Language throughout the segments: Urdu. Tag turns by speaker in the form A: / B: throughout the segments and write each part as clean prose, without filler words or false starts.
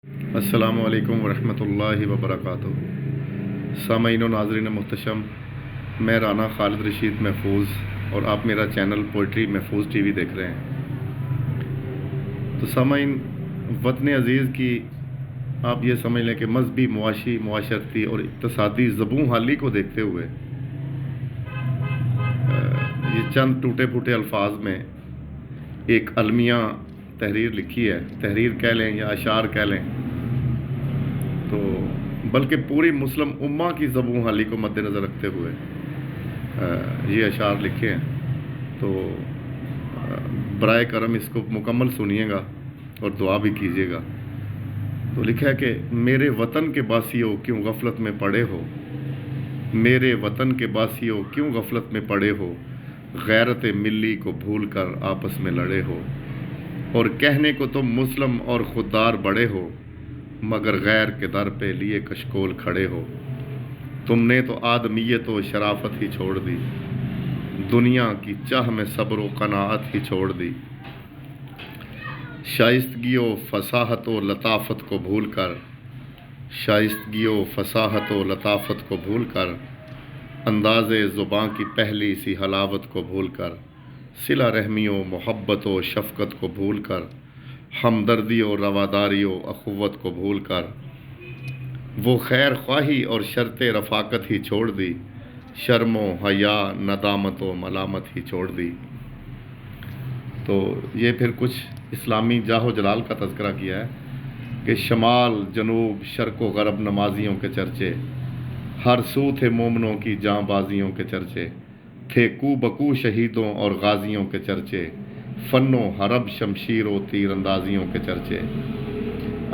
A: السلام علیکم ورحمۃ اللہ وبرکاتہ۔ سامعین و ناظرین محتشم، میں رانا خالد رشید محفوظ اور آپ میرا چینل پوئٹری محفوظ ٹی وی دیکھ رہے ہیں۔ تو سامعین، وطن عزیز کی آپ یہ سمجھ لیں کہ مذہبی، معاشی، معاشرتی اور اقتصادی زبوں حالی کو دیکھتے ہوئے یہ چند ٹوٹے پھوٹے الفاظ میں ایک المیہ تحریر لکھی ہے، تحریر کہہ لیں یا اشعار کہہ لیں، تو بلکہ پوری مسلم امہ کی زبوں حالی کو مد نظر رکھتے ہوئے یہ اشعار لکھے ہیں۔ تو برائے کرم اس کو مکمل سنیے گا اور دعا بھی کیجیے گا۔ تو لکھا ہے کہ میرے وطن کے باسیوں کیوں غفلت میں پڑے ہو، میرے وطن کے باسیوں کیوں غفلت میں پڑے ہو، غیرت ملی کو بھول کر آپس میں لڑے ہو، اور کہنے کو تم مسلم اور خوددار بڑے ہو، مگر غیر کے در پہ لیے کشکول کھڑے ہو۔ تم نے تو آدمیت و شرافت ہی چھوڑ دی، دنیا کی چاہ میں صبر و قناعت ہی چھوڑ دی۔ شائستگی و فصاحت و لطافت کو بھول کر، شائستگی و فصاحت و لطافت کو بھول کر، انداز زباں کی پہلی سی حلاوت کو بھول کر، صلہ رحمی و محبت و شفقت کو بھول کر، ہمدردی و رواداری و اخوت کو بھول کر، وہ خیر خواہی اور شرط رفاقت ہی چھوڑ دی، شرم و حیا، ندامت و ملامت ہی چھوڑ دی۔ تو یہ پھر کچھ اسلامی جاہ و جلال کا تذکرہ کیا ہے کہ شمال، جنوب، شرق و غرب نمازیوں کے چرچے، ہر سو تھے مومنوں کی جاں بازیوں کے چرچے، تھے کو بکو شہیدوں اور غازیوں کے چرچے، فن و حرب شمشیر و تیر اندازیوں کے چرچے۔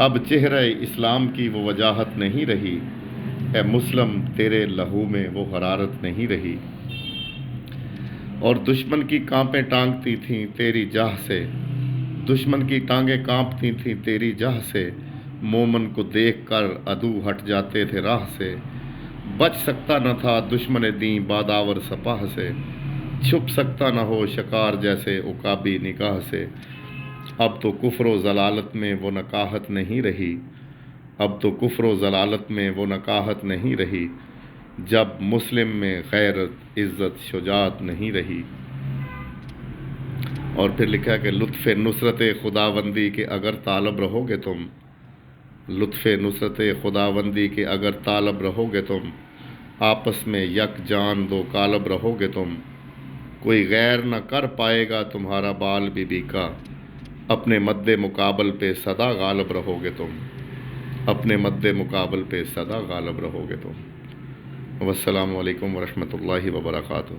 A: اب چہرہ اسلام کی وہ وجاہت نہیں رہی، اے مسلم تیرے لہو میں وہ حرارت نہیں رہی، اور دشمن کی کانپیں ٹانگتی تھیں تیری جاہ سے، دشمن کی ٹانگیں کانپتی تھیں تیری جاہ سے، مومن کو دیکھ کر عدو ہٹ جاتے تھے راہ سے، بچ سکتا نہ تھا دشمن دین باداور سپاہ سے، چھپ سکتا نہ ہو شکار جیسے عقابی نگاہ سے۔ اب تو کفر و ضلالت میں وہ نکاحت نہیں رہی، اب تو کفر و ضلالت میں وہ نکاحت نہیں رہی، جب مسلم میں غیرت، عزت، شجاعت نہیں رہی۔ اور پھر لکھا ہے کہ لطف نصرت خداوندی کے اگر طالب رہو گے تم، لطف نصرت خداوندی کے اگر طالب رہو گے تم، آپس میں یک جان دو کالب رہو گے تم، کوئی غیر نہ کر پائے گا تمہارا بال بی بی کا، اپنے مد مقابل پہ سدا غالب رہو گے تم، اپنے مد مقابل پہ سدا غالب رہو گے تم۔ والسلام علیکم ورحمۃ اللہ وبرکاتہ۔